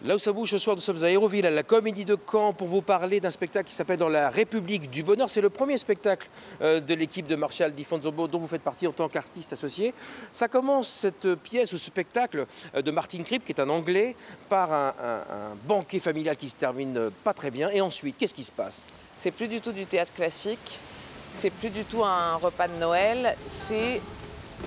Là où ça bouge ce soir, nous sommes à Hérouville, à la Comédie de Caen, pour vous parler d'un spectacle qui s'appelle Dans la République du Bonheur. C'est le premier spectacle de l'équipe de Martial Di Fonzobo, dont vous faites partie en tant qu'artiste associé. Ça commence, cette pièce ou ce spectacle de Martin Kripp, qui est un Anglais, par un banquet familial qui se termine pas très bien. Et ensuite, qu'est-ce qui se passe? C'est plus du tout du théâtre classique, c'est plus du tout un repas de Noël, c'est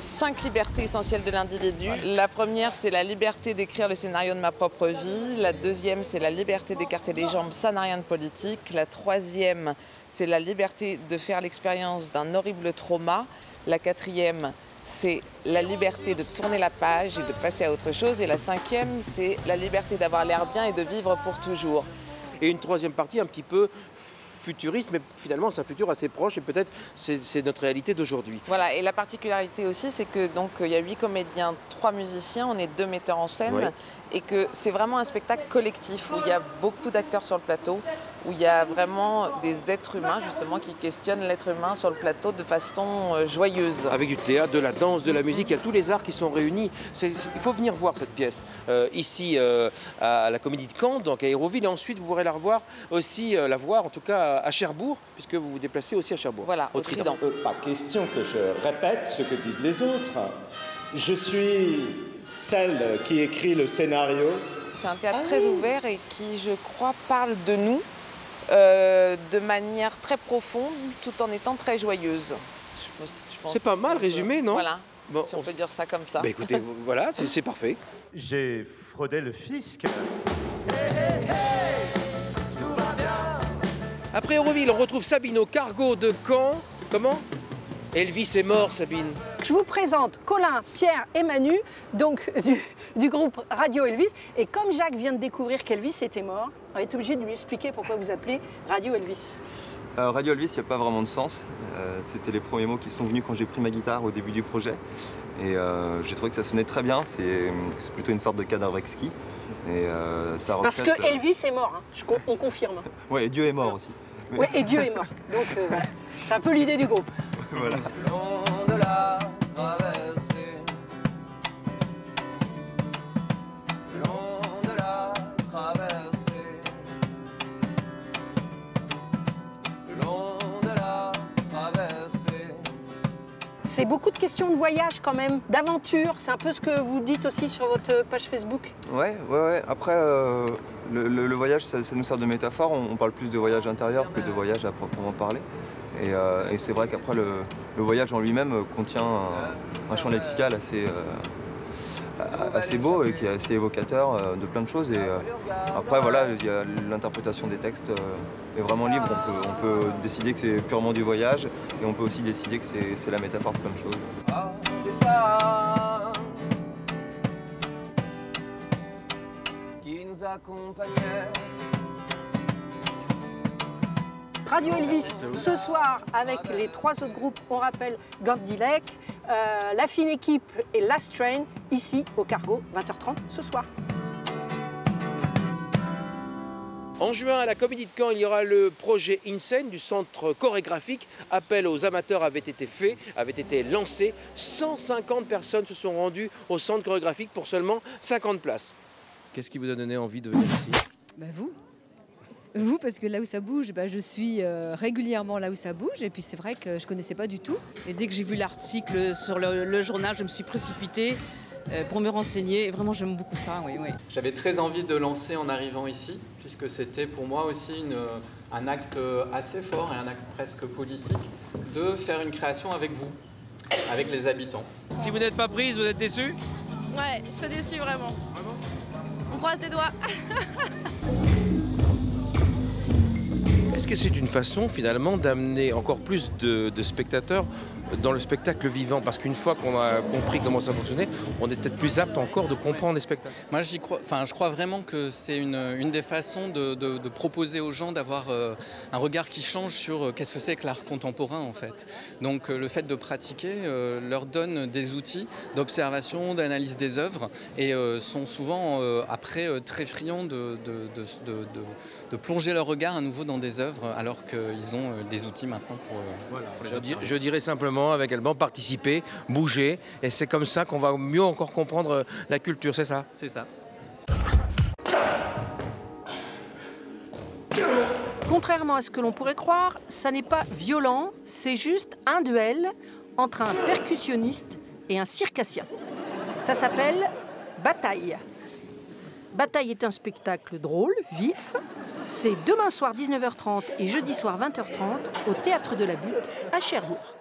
5 libertés essentielles de l'individu. La première, c'est la liberté d'écrire le scénario de ma propre vie. La deuxième, c'est la liberté d'écarter les jambes, ça n'a rien de politique. La troisième, c'est la liberté de faire l'expérience d'un horrible trauma. La quatrième, c'est la liberté de tourner la page et de passer à autre chose. Et la cinquième, c'est la liberté d'avoir l'air bien et de vivre pour toujours. Et une troisième partie un petit peu futuriste, mais finalement c'est un futur assez proche et peut-être c'est notre réalité d'aujourd'hui. Voilà, et la particularité aussi, c'est que donc il y a 8 comédiens, 3 musiciens, on est 2 metteurs en scène, oui. Et que c'est vraiment un spectacle collectif où il y a beaucoup d'acteurs sur le plateau, où il y a vraiment des êtres humains justement qui questionnent l'être humain sur le plateau de façon joyeuse. Avec du théâtre, de la danse, de la musique, il y a tous les arts qui sont réunis. Il faut venir voir cette pièce ici à la Comédie de Caen, donc à Hérouville, et ensuite vous pourrez la revoir aussi, en tout cas à Cherbourg, puisque vous vous déplacez aussi à Cherbourg. Voilà, au Trident. Pas question que je répète ce que disent les autres. Je suis celle qui écrit le scénario. C'est un théâtre très ouvert et qui, je crois, parle de nous de manière très profonde, tout en étant très joyeuse. C'est pas mal résumé, non? Voilà, bon, si on peut dire ça comme ça. Bah écoutez, voilà, c'est parfait. J'ai fraudé le fisc. Après Hérouville, on retrouve Sabine au cargo de Caen. Comment? Elvis est mort, Sabine. Je vous présente Colin, Pierre et Manu, donc du groupe Radio Elvis. Et comme Jacques vient de découvrir qu'Elvis était mort, on est obligé de lui expliquer pourquoi vous appelez Radio Elvis. Radio Elvis, il n'y a pas vraiment de sens. C'était les premiers mots qui sont venus quand j'ai pris ma guitare au début du projet. Et j'ai trouvé que ça sonnait très bien. C'est plutôt une sorte de cadavre exquis. Et ça reflète... Parce que Elvis est mort, hein. On confirme. Oui, et Dieu est mort aussi. Oui, et Dieu est mort. Donc voilà. C'est un peu l'idée du groupe. Voilà. C'est beaucoup de questions de voyage quand même, d'aventure. C'est un peu ce que vous dites aussi sur votre page Facebook. Ouais. Après, le voyage, ça nous sert de métaphore. On parle plus de voyage intérieur que de voyage à proprement parler. Et c'est vrai qu'après, le voyage en lui-même contient un champ lexical assez beau et qui est assez évocateur de plein de choses. Et après, voilà, l'interprétation des textes est vraiment libre. On peut décider que c'est purement du voyage et on peut aussi décider que c'est la métaphore de plein de choses. Qui nous accompagnait. Radio Elvis, ce soir, avec les 3 autres groupes, on rappelle Gandilek, La Fine Équipe et Last Train, ici au Cargo, 20h30 ce soir. En juin, à la Comédie de Caen, il y aura le projet InScène du centre chorégraphique. Appel aux amateurs avait été lancé. 150 personnes se sont rendues au centre chorégraphique pour seulement 50 places. Qu'est-ce qui vous a donné envie de venir ici? Vous, parce que là où ça bouge, je suis régulièrement là où ça bouge. Et puis c'est vrai que je ne connaissais pas du tout. Et dès que j'ai vu l'article sur le journal, je me suis précipitée pour me renseigner. Et vraiment, j'aime beaucoup ça. Oui. J'avais très envie de lancer en arrivant ici, puisque c'était pour moi aussi un acte assez fort et un acte presque politique de faire une création avec vous, avec les habitants. Si vous n'êtes pas prise, vous êtes déçue? Ouais, je serais déçue vraiment. On croise les doigts. Est-ce que c'est une façon finalement d'amener encore plus de spectateurs dans le spectacle vivant? Parce qu'une fois qu'on a compris comment ça fonctionnait, on est peut-être plus apte encore de comprendre les spectacles. Moi, je crois vraiment que c'est une des façons de proposer aux gens d'avoir un regard qui change sur qu'est-ce que c'est que l'art contemporain en fait. Donc le fait de pratiquer leur donne des outils d'observation, d'analyse des œuvres et sont souvent après très friands de plonger leur regard à nouveau dans des œuvres alors qu'ils ont des outils maintenant pour les observer. Je dirais simplement avec Alban, participer, bouger, et c'est comme ça qu'on va mieux encore comprendre la culture, c'est ça? C'est ça. Contrairement à ce que l'on pourrait croire, ça n'est pas violent, c'est juste un duel entre un percussionniste et un circassien. Ça s'appelle Bataille. Bataille est un spectacle drôle, vif. C'est demain soir 19h30 et jeudi soir 20h30 au Théâtre de la Butte à Cherbourg.